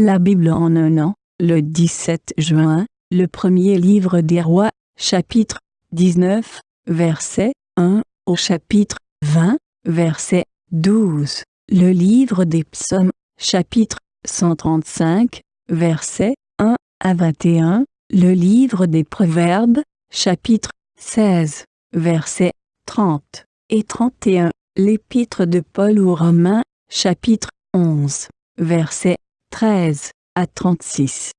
La Bible en un an, le 17 juin, le premier livre des rois, chapitre 19, verset 1 au chapitre 20, verset 12. Le livre des psaumes, chapitre 135, verset 1 à 21. Le livre des proverbes, chapitre 16, verset 30 et 31. L'épître de Paul aux Romains, chapitre 11, verset 13 à 36.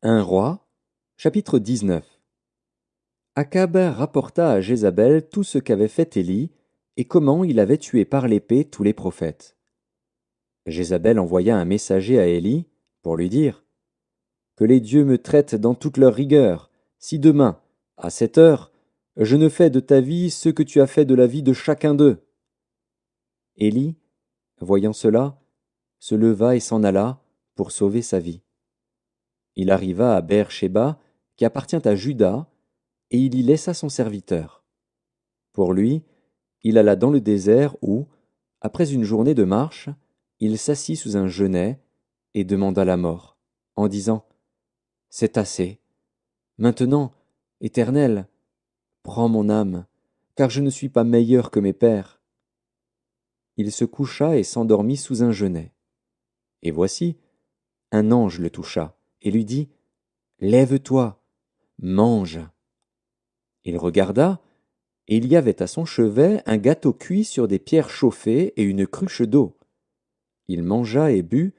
1 Roi, chapitre 19. Akab rapporta à Jézabel tout ce qu'avait fait Élie et comment il avait tué par l'épée tous les prophètes. Jézabel envoya un messager à Élie pour lui dire « Que les dieux me traitent dans toute leur rigueur, si demain, à cette heure, je ne fais de ta vie ce que tu as fait de la vie de chacun d'eux. » Élie, voyant cela, se leva et s'en alla pour sauver sa vie. Il arriva à Beer-Shéba, qui appartient à Juda, et il y laissa son serviteur. Pour lui, il alla dans le désert où, après une journée de marche, il s'assit sous un genêt et demanda la mort, en disant « C'est assez. Maintenant, Éternel, prends mon âme, car je ne suis pas meilleur que mes pères. » Il se coucha et s'endormit sous un genêt. Et voici, un ange le toucha et lui dit « Lève-toi, mange. » Il regarda, et il y avait à son chevet un gâteau cuit sur des pierres chauffées et une cruche d'eau. Il mangea et but,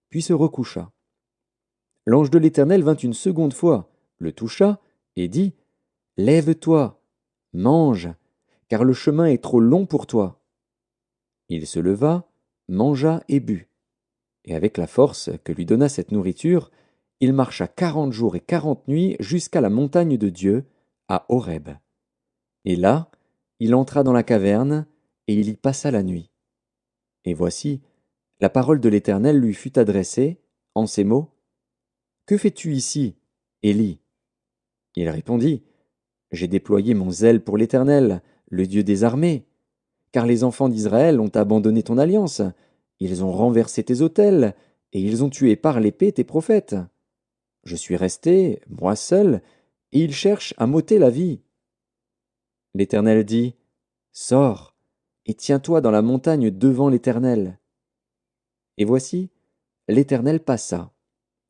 puis se recoucha. L'ange de l'Éternel vint une seconde fois, le toucha, et dit « Lève-toi, mange, car le chemin est trop long pour toi. » Il se leva, mangea et but. Et avec la force que lui donna cette nourriture, il marcha 40 jours et 40 nuits jusqu'à la montagne de Dieu, à Horeb. Et là, il entra dans la caverne, et il y passa la nuit. Et voici, la parole de l'Éternel lui fut adressée, en ces mots, « Que fais-tu ici, Élie ?» Il répondit, « J'ai déployé mon zèle pour l'Éternel, le Dieu des armées, car les enfants d'Israël ont abandonné ton alliance, ils ont renversé tes autels, et ils ont tué par l'épée tes prophètes. Je suis resté, moi seul, et ils cherchent à m'ôter la vie. » L'Éternel dit, « Sors, et tiens-toi dans la montagne devant l'Éternel. » Et voici, l'Éternel passa,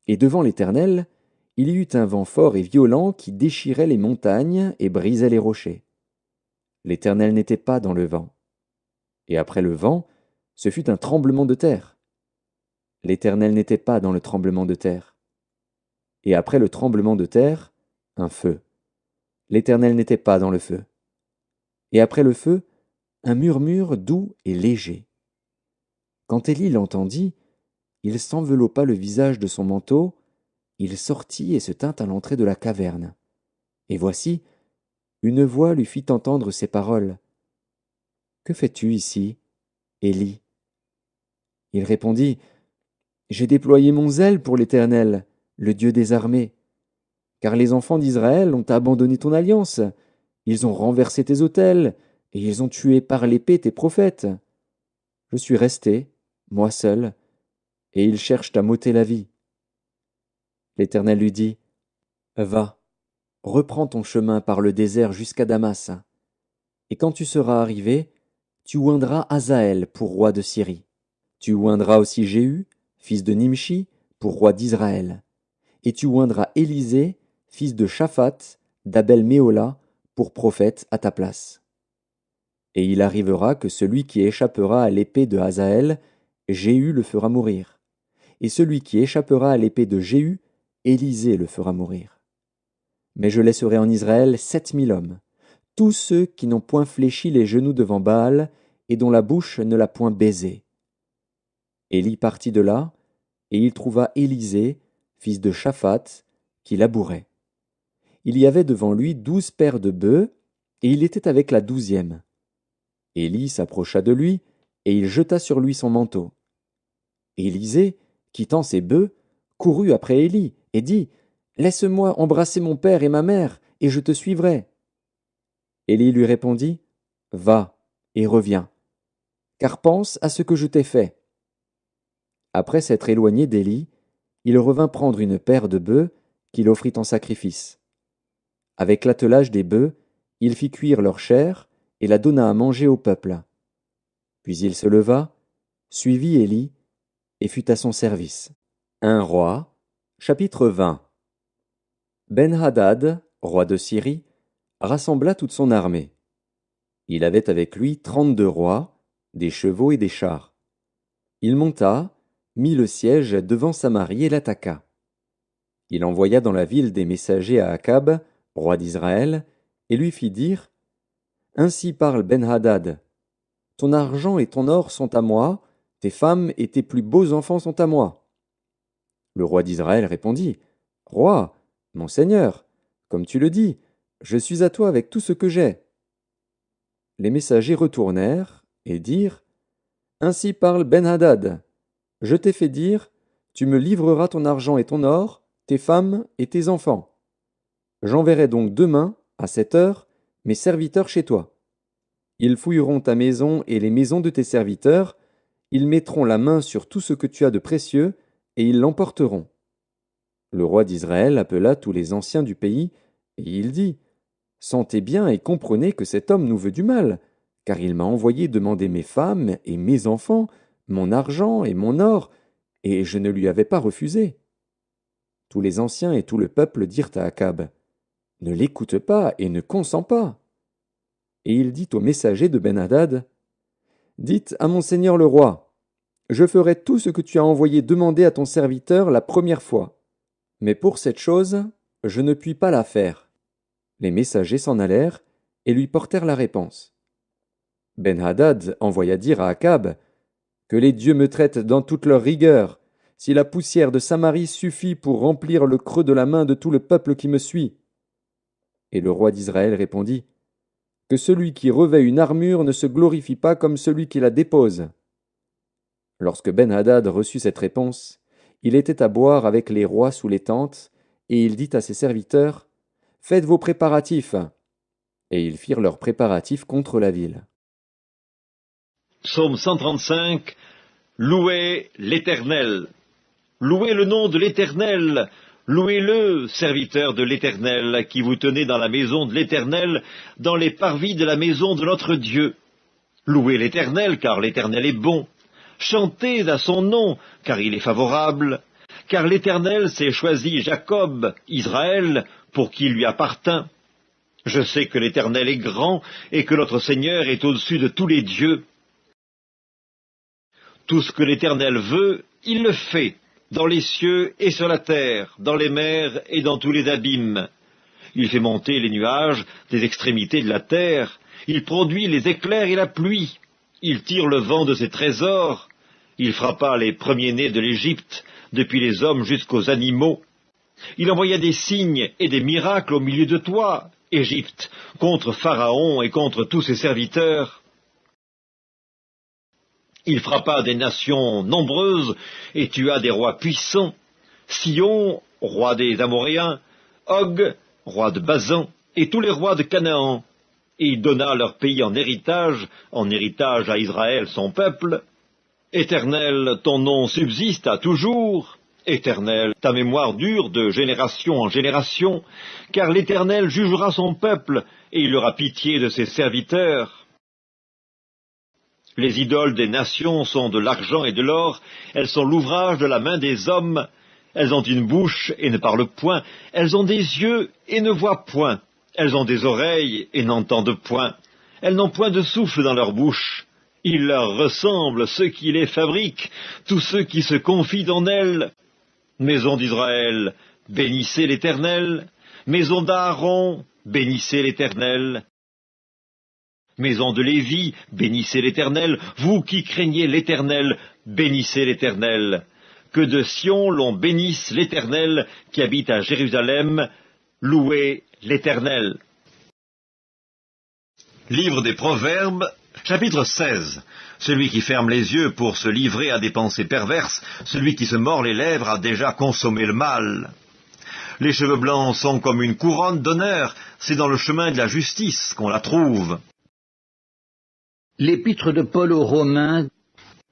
et devant l'Éternel, il y eut un vent fort et violent qui déchirait les montagnes et brisait les rochers. L'Éternel n'était pas dans le vent. Et après le vent, ce fut un tremblement de terre. L'Éternel n'était pas dans le tremblement de terre. Et après le tremblement de terre, un feu. L'Éternel n'était pas dans le feu. Et après le feu, un murmure doux et léger. Quand Élie l'entendit, il s'enveloppa le visage de son manteau, il sortit et se tint à l'entrée de la caverne. Et voici, une voix lui fit entendre ces paroles. « Que fais-tu ici, Élie ?» Il répondit, « J'ai déployé mon zèle pour l'Éternel, le Dieu des armées. Car les enfants d'Israël ont abandonné ton alliance, ils ont renversé tes autels, et ils ont tué par l'épée tes prophètes. Je suis resté, moi seul, et ils cherchent à m'ôter la vie. » L'Éternel lui dit, « Va, reprends ton chemin par le désert jusqu'à Damas, et quand tu seras arrivé, tu oindras Hazaël pour roi de Syrie. Tu oindras aussi Jéhu, fils de Nimshi, pour roi d'Israël, et tu oindras Élisée, fils de Shaphat, d'Abel-Méhola, pour prophète à ta place. Et il arrivera que celui qui échappera à l'épée de Hazaël, Jéhu le fera mourir, et celui qui échappera à l'épée de Jéhu, Élisée le fera mourir. Mais je laisserai en Israël 7000 hommes, tous ceux qui n'ont point fléchi les genoux devant Baal, et dont la bouche ne l'a point baisé. » Élie partit de là, et il trouva Élisée, fils de Shaphat, qui labourait. Il y avait devant lui 12 paires de bœufs, et il était avec la 12e. Élie s'approcha de lui, et il jeta sur lui son manteau. Élisée, quittant ses bœufs, courut après Élie, et dit, « Laisse-moi embrasser mon père et ma mère, et je te suivrai. » Élie lui répondit, « Va, et reviens, car pense à ce que je t'ai fait. » Après s'être éloigné d'Élie, il revint prendre une paire de bœufs qu'il offrit en sacrifice. Avec l'attelage des bœufs, il fit cuire leur chair et la donna à manger au peuple. Puis il se leva, suivit Élie, et fut à son service. 1 Roi, chapitre 20. Ben-Hadad, roi de Syrie, rassembla toute son armée. Il avait avec lui 32 rois, des chevaux et des chars. Il monta, mit le siège devant Samarie et l'attaqua. Il envoya dans la ville des messagers à Akab, roi d'Israël, et lui fit dire : Ainsi parle Ben-Hadad. Ton argent et ton or sont à moi, tes femmes et tes plus beaux enfants sont à moi. Le roi d'Israël répondit : Roi, mon seigneur, comme tu le dis, je suis à toi avec tout ce que j'ai. Les messagers retournèrent et dirent : Ainsi parle Ben-Hadad. Je t'ai fait dire : Tu me livreras ton argent et ton or, tes femmes et tes enfants. J'enverrai donc demain, à 7 heures, mes serviteurs chez toi. Ils fouilleront ta maison et les maisons de tes serviteurs, ils mettront la main sur tout ce que tu as de précieux, et ils l'emporteront. Le roi d'Israël appela tous les anciens du pays, et il dit : Sentez bien et comprenez que cet homme nous veut du mal, car il m'a envoyé demander mes femmes et mes enfants, mon argent et mon or, et je ne lui avais pas refusé. Tous les anciens et tout le peuple dirent à Akab : Ne l'écoute pas et ne consens pas. Et il dit aux messagers de Ben-Hadad : Dites à mon seigneur le roi : Je ferai tout ce que tu as envoyé demander à ton serviteur la première fois. Mais pour cette chose, je ne puis pas la faire. Les messagers s'en allèrent et lui portèrent la réponse. Ben-Hadad envoya dire à Akab : Que les dieux me traitent dans toute leur rigueur, si la poussière de Samarie suffit pour remplir le creux de la main de tout le peuple qui me suit. Et le roi d'Israël répondit : Que celui qui revêt une armure ne se glorifie pas comme celui qui la dépose. Lorsque Ben-Hadad reçut cette réponse, il était à boire avec les rois sous les tentes, et il dit à ses serviteurs : Faites vos préparatifs. Et ils firent leurs préparatifs contre la ville. Psaume 135. Louez l'Éternel. Louez le nom de l'Éternel. Louez-le, serviteurs de l'Éternel, qui vous tenez dans la maison de l'Éternel, dans les parvis de la maison de notre Dieu. Louez l'Éternel, car l'Éternel est bon. Chantez à son nom, car il est favorable. Car l'Éternel s'est choisi Jacob, Israël, pour qui lui appartint. Je sais que l'Éternel est grand, et que notre Seigneur est au-dessus de tous les dieux. Tout ce que l'Éternel veut, il le fait, dans les cieux et sur la terre, dans les mers et dans tous les abîmes. Il fait monter les nuages des extrémités de la terre, il produit les éclairs et la pluie, il tire le vent de ses trésors, il frappa les premiers-nés de l'Égypte, depuis les hommes jusqu'aux animaux. Il envoya des signes et des miracles au milieu de toi, Égypte, contre Pharaon et contre tous ses serviteurs. Il frappa des nations nombreuses et tua des rois puissants, Sion, roi des Amoréens, Og, roi de Basan, et tous les rois de Canaan. Et il donna leur pays en héritage à Israël son peuple. Éternel, ton nom subsiste à toujours. Éternel, ta mémoire dure de génération en génération, car l'Éternel jugera son peuple, et il aura pitié de ses serviteurs. Les idoles des nations sont de l'argent et de l'or, elles sont l'ouvrage de la main des hommes, elles ont une bouche et ne parlent point, elles ont des yeux et ne voient point, elles ont des oreilles et n'entendent point, elles n'ont point de souffle dans leur bouche. Il leur ressemble ceux qui les fabriquent, tous ceux qui se confient en elles. Maison d'Israël, bénissez l'Éternel. Maison d'Aaron, bénissez l'Éternel. Maison de Lévi, bénissez l'Éternel. Vous qui craignez l'Éternel, bénissez l'Éternel. Que de Sion l'on bénisse l'Éternel qui habite à Jérusalem. Louez l'Éternel. Livre des Proverbes, chapitre 16. Celui qui ferme les yeux pour se livrer à des pensées perverses, celui qui se mord les lèvres a déjà consommé le mal. Les cheveux blancs sont comme une couronne d'honneur, c'est dans le chemin de la justice qu'on la trouve. L'épître de Paul aux Romains,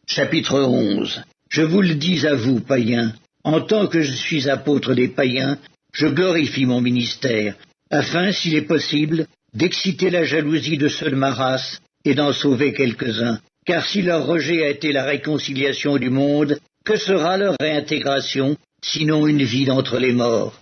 chapitre 11. Je vous le dis à vous, païens, en tant que je suis apôtre des païens, je glorifie mon ministère, afin, s'il est possible, d'exciter la jalousie de ceux de ma race et d'en sauver quelques-uns. Car si leur rejet a été la réconciliation du monde, que sera leur réintégration, sinon une vie d'entre les morts?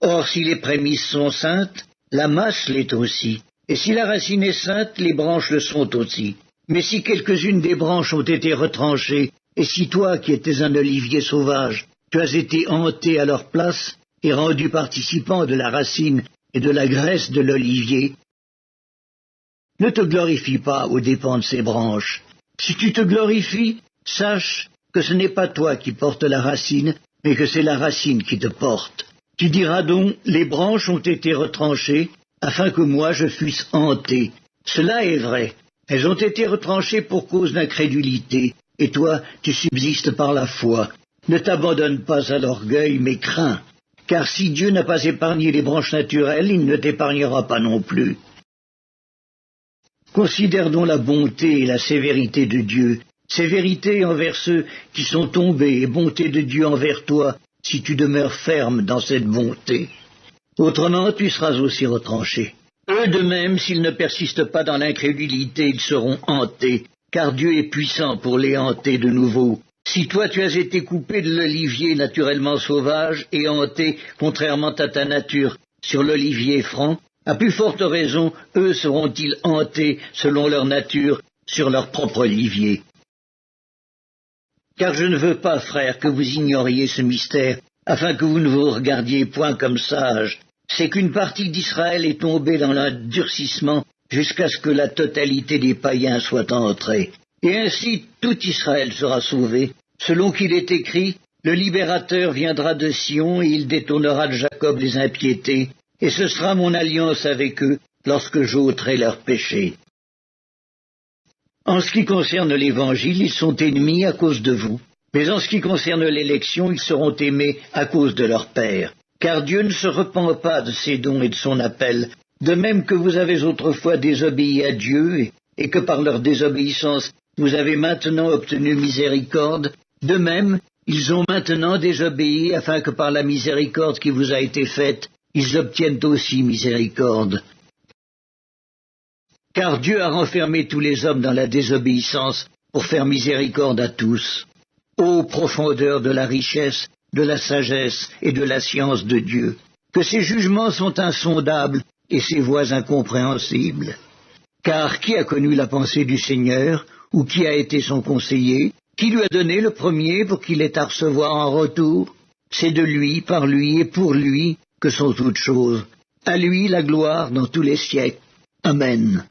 Or, si les prémices sont saintes, la masse l'est aussi. Et si la racine est sainte, les branches le sont aussi. Mais si quelques-unes des branches ont été retranchées, et si toi, qui étais un olivier sauvage, tu as été hanté à leur place et rendu participant de la racine et de la graisse de l'olivier, ne te glorifie pas aux dépens de ces branches. Si tu te glorifies, sache que ce n'est pas toi qui portes la racine, mais que c'est la racine qui te porte. Tu diras donc, les branches ont été retranchées, afin que moi je fusse hanté. Cela est vrai. Elles ont été retranchées pour cause d'incrédulité, et toi, tu subsistes par la foi. Ne t'abandonne pas à l'orgueil, mais crains. Car si Dieu n'a pas épargné les branches naturelles, il ne t'épargnera pas non plus. Considère donc la bonté et la sévérité de Dieu, sévérité envers ceux qui sont tombés et bonté de Dieu envers toi, si tu demeures ferme dans cette bonté. Autrement, tu seras aussi retranché. Eux de même, s'ils ne persistent pas dans l'incrédulité, ils seront hantés, car Dieu est puissant pour les hanter de nouveau. Si toi tu as été coupé de l'olivier naturellement sauvage et hanté, contrairement à ta nature, sur l'olivier franc, à plus forte raison, eux seront-ils hantés, selon leur nature, sur leur propre olivier. Car je ne veux pas, frères, que vous ignoriez ce mystère, afin que vous ne vous regardiez point comme sages. C'est qu'une partie d'Israël est tombée dans l'endurcissement jusqu'à ce que la totalité des païens soit entrée. Et ainsi tout Israël sera sauvé. Selon qu'il est écrit, le libérateur viendra de Sion et il détournera de Jacob les impiétés, et ce sera mon alliance avec eux lorsque j'ôterai leurs péchés. En ce qui concerne l'Évangile, ils sont ennemis à cause de vous. Mais en ce qui concerne l'élection, ils seront aimés à cause de leur Père. Car Dieu ne se repent pas de ses dons et de son appel, de même que vous avez autrefois désobéi à Dieu, et que par leur désobéissance vous avez maintenant obtenu miséricorde, de même, ils ont maintenant désobéi afin que par la miséricorde qui vous a été faite, ils obtiennent aussi miséricorde. Car Dieu a renfermé tous les hommes dans la désobéissance pour faire miséricorde à tous. Ô profondeur de la richesse, de la sagesse et de la science de Dieu, que ses jugements sont insondables et ses voies incompréhensibles. Car qui a connu la pensée du Seigneur, ou qui a été son conseiller, qui lui a donné le premier pour qu'il ait à recevoir en retour? C'est de lui, par lui et pour lui que sont toutes choses. À lui la gloire dans tous les siècles. Amen.